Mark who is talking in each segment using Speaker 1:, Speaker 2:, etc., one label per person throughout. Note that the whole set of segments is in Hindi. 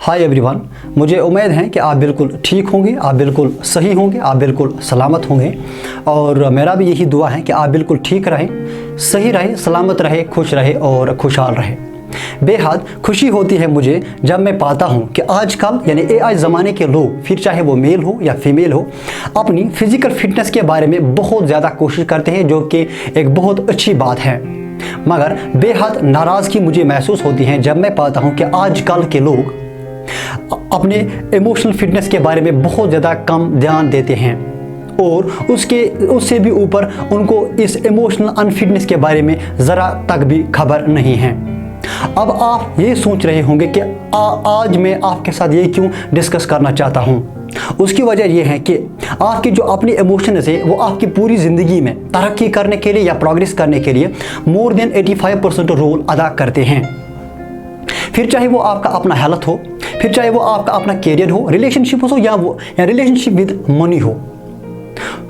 Speaker 1: हाय एवरीवन, मुझे उम्मीद है कि आप बिल्कुल ठीक होंगे, आप बिल्कुल सही होंगे, आप बिल्कुल सलामत होंगे। और मेरा भी यही दुआ है कि आप बिल्कुल ठीक रहें, सही रहें, सलामत रहे, खुश रहे और खुशहाल रहे। बेहद खुशी होती है मुझे जब मैं पाता हूँ कि आजकल यानी एआई ज़माने के लोग, फिर चाहे वो मेल हो या फीमेल हो, अपनी फिज़िकल फिटनेस के बारे में बहुत ज़्यादा कोशिश करते हैं, जो कि एक बहुत अच्छी बात है। मगर बेहद नाराज़गी मुझे महसूस होती है जब मैं पाता हूँ कि आजकल के लोग अपने इमोशनल फिटनेस के बारे में बहुत ज़्यादा कम ध्यान देते हैं और उससे भी ऊपर उनको इस इमोशनल अनफिटनेस के बारे में ज़रा तक भी खबर नहीं है। अब आप ये सोच रहे होंगे कि आज मैं आपके साथ ये क्यों डिस्कस करना चाहता हूँ। उसकी वजह यह है कि आपकी जो अपनी इमोशंस है वो आपकी पूरी ज़िंदगी में तरक्की करने के लिए या प्रोग्रेस करने के लिए मोर देन 85% रोल अदा करते हैं। फिर चाहे वो आपका अपना हेल्थ हो, फिर चाहे वो आपका अपना कैरियर हो, रिलेशनशिप हो या रिलेशनशिप विद मनी हो।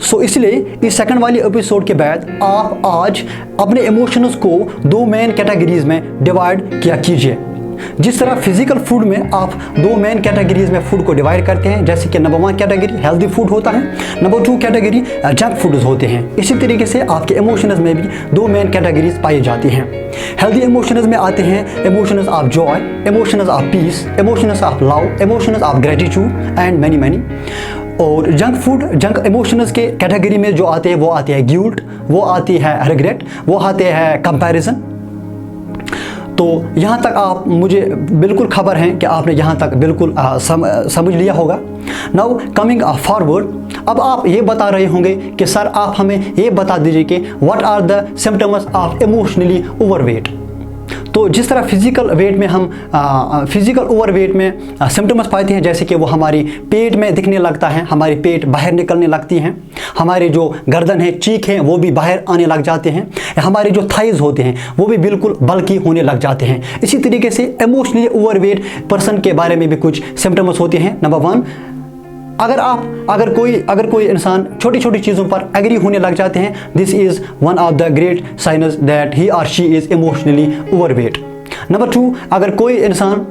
Speaker 1: सो इसलिए इस सेकंड वाली एपिसोड के बाद आप आज अपने इमोशंस को दो मेन कैटेगरीज में डिवाइड किया कीजिए। जिस तरह फिजिकल फूड में आप दो मेन कैटेगरीज में फूड को डिवाइड करते हैं, जैसे कि नंबर 1 कैटेगरी हेल्दी फूड होता है, नंबर 2 कैटेगरी जंक फूड्स होते हैं। इसी तरीके से आपके इमोशंस में भी दो मेन कैटेगरीज पाई जाती हैं। हेल्दी इमोशंस में आते हैं emotions of Joy, emotions of peace, emotions of love, emotions of gratitude and many. और जंक इमोशंस के कैटेगरी में जो आते हैं वो आती है गिल्ट, वो आती है रिग्रेट, वो आते हैं कंपैरिजन। तो यहाँ तक आप मुझे बिल्कुल खबर है कि आपने यहाँ तक बिल्कुल समझ लिया होगा। नाउ कमिंग फॉरवर्ड, अब आप ये बता रहे होंगे कि सर आप हमें ये बता दीजिए कि what are the symptoms of emotionally overweight. तो जिस तरह फिजिकल वेट में हम फिजिकल ओवरवेट में सिम्टम्स पाते हैं, जैसे कि वो हमारी पेट में दिखने लगता है, हमारी पेट बाहर निकलने लगती हैं, हमारे जो गर्दन है, चीख है, वो भी बाहर आने लग जाते हैं, हमारे जो थाइज होते हैं वो भी बिल्कुल बल्कि होने लग जाते हैं। इसी तरीके से इमोशनली ओवरवेट पर्सन के बारे में भी कुछ सिम्टम्स होते हैं। नंबर 1, अगर कोई इंसान छोटी छोटी चीज़ों पर एग्री होने लग जाते हैं, this is one of the great science that he और she is emotionally overweight. Number 2, अगर कोई इंसान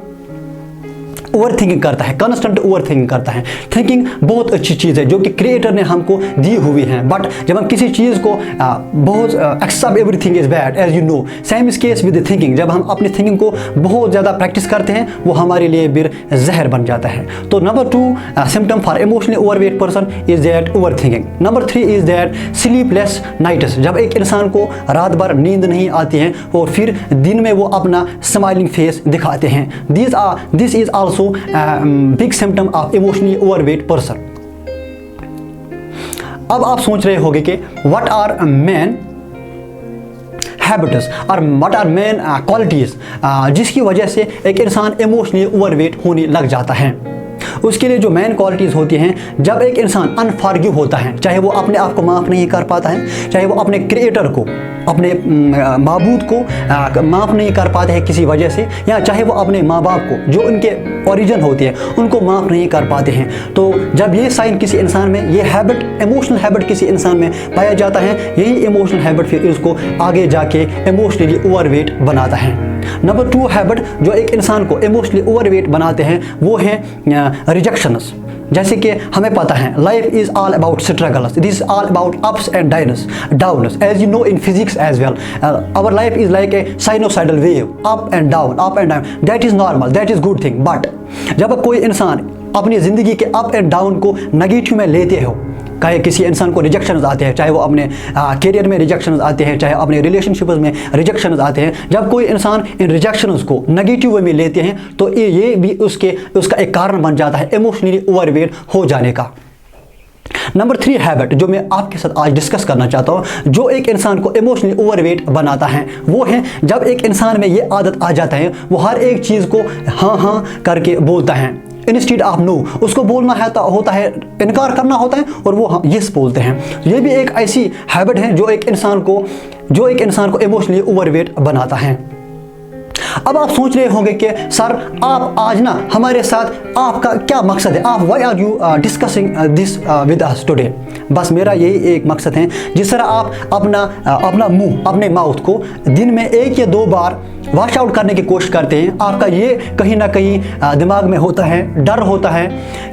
Speaker 1: ओवर थिंकिंग करता है, कॉन्स्टेंट ओवर थिंकिंग करता है। थिंकिंग बहुत अच्छी चीज़ है जो कि क्रिएटर ने हमको दी हुई है, बट जब हम किसी चीज़ को बहुत accept everything is bad as you know, same is case with thinking. जब हम अपनी थिंकिंग को बहुत ज़्यादा प्रैक्टिस करते हैं वो हमारे लिए फिर जहर बन जाता है। तो number 2 symptom for emotionally overweight person is that over thinking. Number 3 is that sleepless nights. जब एक इंसान को रात भर नींद नहीं आती है और फिर दिन में वो अपना स्माइलिंग फेस दिखाते हैं, this is also big symptom of emotionally overweight person. अब आप सोच रहे होंगे कि व्हाट आर मेन हैबिट्स और व्हाट आर मेन क्वालिटीज जिसकी वजह से एक इंसान इमोशनली ओवरवेट होने लग जाता है। उसके लिए जो मेन क्वालिटीज़ होती हैं, जब एक इंसान अनफॉरगिव होता है, चाहे वो अपने आप को माफ़ नहीं कर पाता है, चाहे वो अपने क्रिएटर को, अपने माबूद को माफ़ नहीं कर पाते हैं किसी वजह से, या चाहे वो अपने माँ बाप को जो उनके ओरिजिन होते हैं उनको माफ़ नहीं कर पाते हैं। तो जब ये साइन किसी इंसान में, ये हैबिट, इमोशनल हैबिट किसी इंसान में पाया जाता है, यही इमोशनल हैबिट फिर उसको आगे जाके इमोशनली ओवरवेट बनाता है। नंबर 2 हैबिट जो एक इंसान को इमोशनली ओवरवेट बनाते हैं वो है रिजेक्शंस। जैसे कि हमें पता है life is all about struggles, this all about ups and downs as you know in physics as well. Our life is like a sinusoidal wave, up and down, that is normal, that is good thing. But जब कोई इंसान अपनी ज़िंदगी के अप एंड डाउन को नेगेटिव में लेते हो, चाहे किसी इंसान को रिजेक्शंस आते हैं, चाहे वो अपने कैरियर में रिजेक्शंस आते हैं, चाहे अपने रिलेशनशिप्स में रिजेक्शंस आते हैं, जब कोई इंसान इन रिजेक्शंस को नेगेटिव वे में लेते हैं तो ये भी उसका एक कारण बन जाता है इमोशनली ओवरवेट हो जाने का। नंबर 3 हैबिट जो मैं आपके साथ आज डिस्कस करना चाहता हूँ, जो एक इंसान को इमोशनली ओवरवेट बनाता है, वो है जब एक इंसान में ये आदत आ जाता है, वो हर एक चीज़ को हाँ करके बोलता है इंस्टेड ऑफ नो। उसको बोलना है तो होता है, इनकार करना होता है और वो यस बोलते हैं। ये भी एक ऐसी हैबिट है जो एक इंसान को इमोशनली ओवरवेट बनाता है। अब आप सोच रहे होंगे कि सर आप आज ना हमारे साथ आपका क्या मकसद है, आप why are you discussing this with us today. बस मेरा यही एक मकसद है, जिस तरह आप अपना मुंह, अपने माउथ को दिन में 1 या 2 बार वॉश आउट करने की कोशिश करते हैं, आपका ये कहीं ना कहीं दिमाग में होता है, डर होता है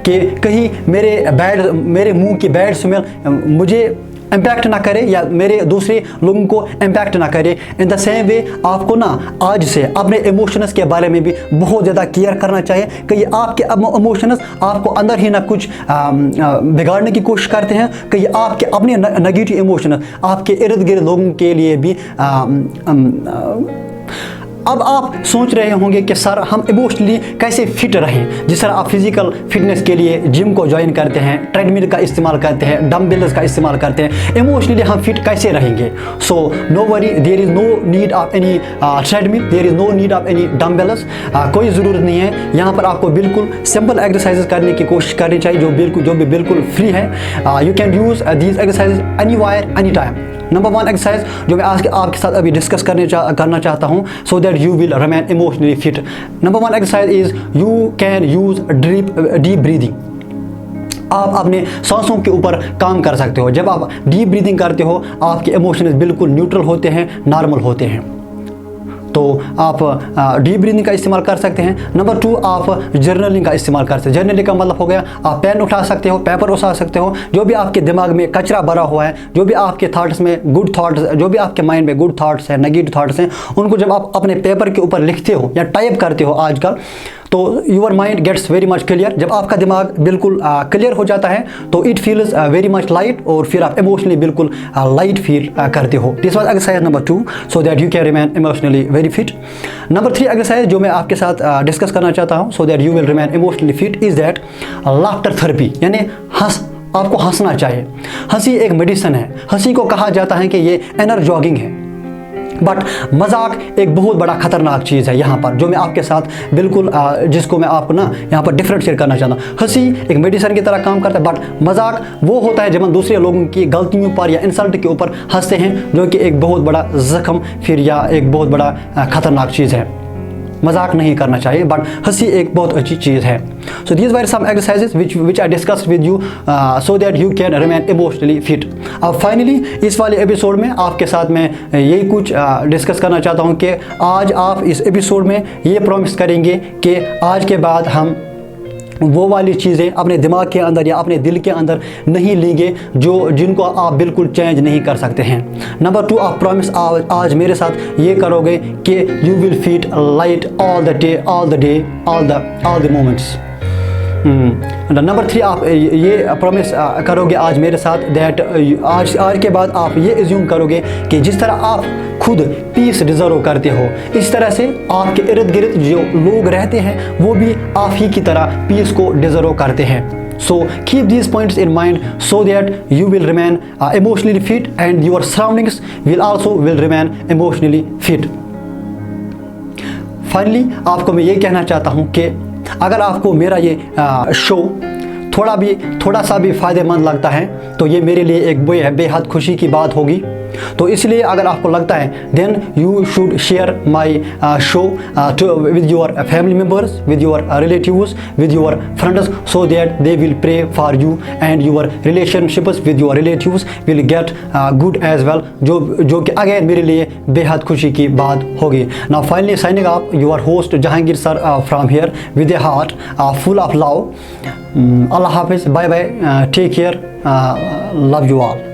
Speaker 1: कि कहीं मेरे मुंह की बैड स्मेल मुझे इम्पैक्ट ना करे या मेरे दूसरे लोगों को इम्पैक्ट ना करे। इन द सेम वे आपको ना आज से अपने इमोशंस के बारे में भी बहुत ज़्यादा केयर करना चाहिए कि ये आपके इमोशंस आपको अंदर ही ना कुछ बिगाड़ने की कोशिश करते हैं, कि आपके अपने नेगेटिव इमोशंस आपके इर्द गिर्द लोगों के लिए भी अब आप सोच रहे होंगे कि सर हम इमोशनली कैसे फिट रहें। जिस तरह आप फिजिकल फिटनेस के लिए जिम को ज्वाइन करते हैं, ट्रेडमिल का इस्तेमाल करते हैं, डम्बल्स का इस्तेमाल करते हैं, इमोशनली हम फिट कैसे रहेंगे। So no worry, there is no need of any treadmill, there is no need of any dumbbells. कोई ज़रूरत नहीं है। यहाँ पर आपको बिल्कुल सिंपल एक्सरसाइजेस करने की कोशिश करनी चाहिए जो भी बिल्कुल फ्री है। You can use these exercises any wire any time. Number 1 exercise जो मैं आज आपके साथ अभी डिस्कस करना चाहता हूँ, so that you will remain emotionally fit. Number 1 exercise is you can use deep breathing. आप अपने सांसों के ऊपर काम कर सकते हो। जब आप डीप ब्रीदिंग करते हो आपके इमोशंस बिल्कुल न्यूट्रल होते हैं, नॉर्मल होते हैं। तो आप डीप ब्रीदिंग का इस्तेमाल कर सकते हैं। नंबर 2 आप जर्नलिंग का इस्तेमाल कर सकते हैं। जर्नलिंग का मतलब हो गया आप पेन उठा सकते हो, पेपर उठा सकते हो, जो भी आपके दिमाग में कचरा भरा हुआ है, जो भी आपके थॉट्स में गुड थॉट्स, जो भी आपके माइंड में गुड थॉट्स हैं, नेगेटिव थॉट्स हैं, उनको जब आप अपने पेपर के ऊपर लिखते हो या टाइप करते हो आजकल, तो your mind gets very much clear. जब आपका दिमाग बिल्कुल क्लियर हो जाता है तो it feels very much light, और फिर आप इमोशनली बिल्कुल लाइट फील करते हो। This was exercise number 2, so that you can remain emotionally very fit. Number 3 exercise जो मैं आपके साथ डिस्कस करना चाहता हूँ, so that you will remain emotionally fit, is that laughter therapy, यानी आपको हंसना चाहिए। हंसी एक मेडिसिन है। हंसी को कहा जाता है कि ये इनर जॉगिंग है। बट मजाक एक बहुत बड़ा खतरनाक चीज़ है यहाँ पर, जो मैं आपके साथ बिल्कुल जिसको मैं आपको ना यहाँ पर डिफरेंशिएट करना चाहता हूँ। हंसी एक मेडिसिन की तरह काम करता है, बट मजाक वो होता है जब हम दूसरे लोगों की गलतियों पर या इंसल्ट के ऊपर हंसते हैं, जो कि एक बहुत बड़ा जख्म फिर या एक बहुत बड़ा खतरनाक चीज़ है। मजाक नहीं करना चाहिए, बट हंसी एक बहुत अच्छी चीज़ है। So these were some exercises which I discuss with you so that you can remain emotionally fit. अब फाइनली इस वाले एपिसोड में आपके साथ मैं यही कुछ डिस्कस करना चाहता हूँ कि आज आप इस एपिसोड में ये प्रॉमिस करेंगे कि आज के बाद हम वो वाली चीज़ें अपने दिमाग के अंदर या अपने दिल के अंदर नहीं लेंगे जिनको आप बिल्कुल चेंज नहीं कर सकते हैं। नंबर 2 आप प्रॉमिस आज मेरे साथ ये करोगे कि you will feel light all the day, all the moments. Number 3 आप ये प्रॉमिस करोगे आज मेरे साथ दैट आज के बाद आप ये एज्यूम करोगे कि जिस तरह आप खुद पीस डिजर्व करते हो, इस तरह से आपके इर्द गिर्द जो लोग रहते हैं वो भी आप ही की तरह पीस को डिजर्व करते हैं। So keep these points in mind so that you will remain emotionally fit and your surroundings will remain emotionally fit. Finally आपको मैं ये कहना चाहता हूँ कि अगर आपको मेरा ये शो थोड़ा सा भी फ़ायदेमंद लगता है तो ये मेरे लिए एक बेहद खुशी की बात होगी। तो इसलिए अगर आपको लगता है then you should share my show with your family members, with your relatives, with your friends, so that they will pray for you and your relationships with your relatives will get good as well, जो कि अगेन मेरे लिए बेहद खुशी की बात होगी। Now finally signing off your host Jahangir sir from here with a heart full of love. Allah हाफिज़, bye bye, take care, love you all.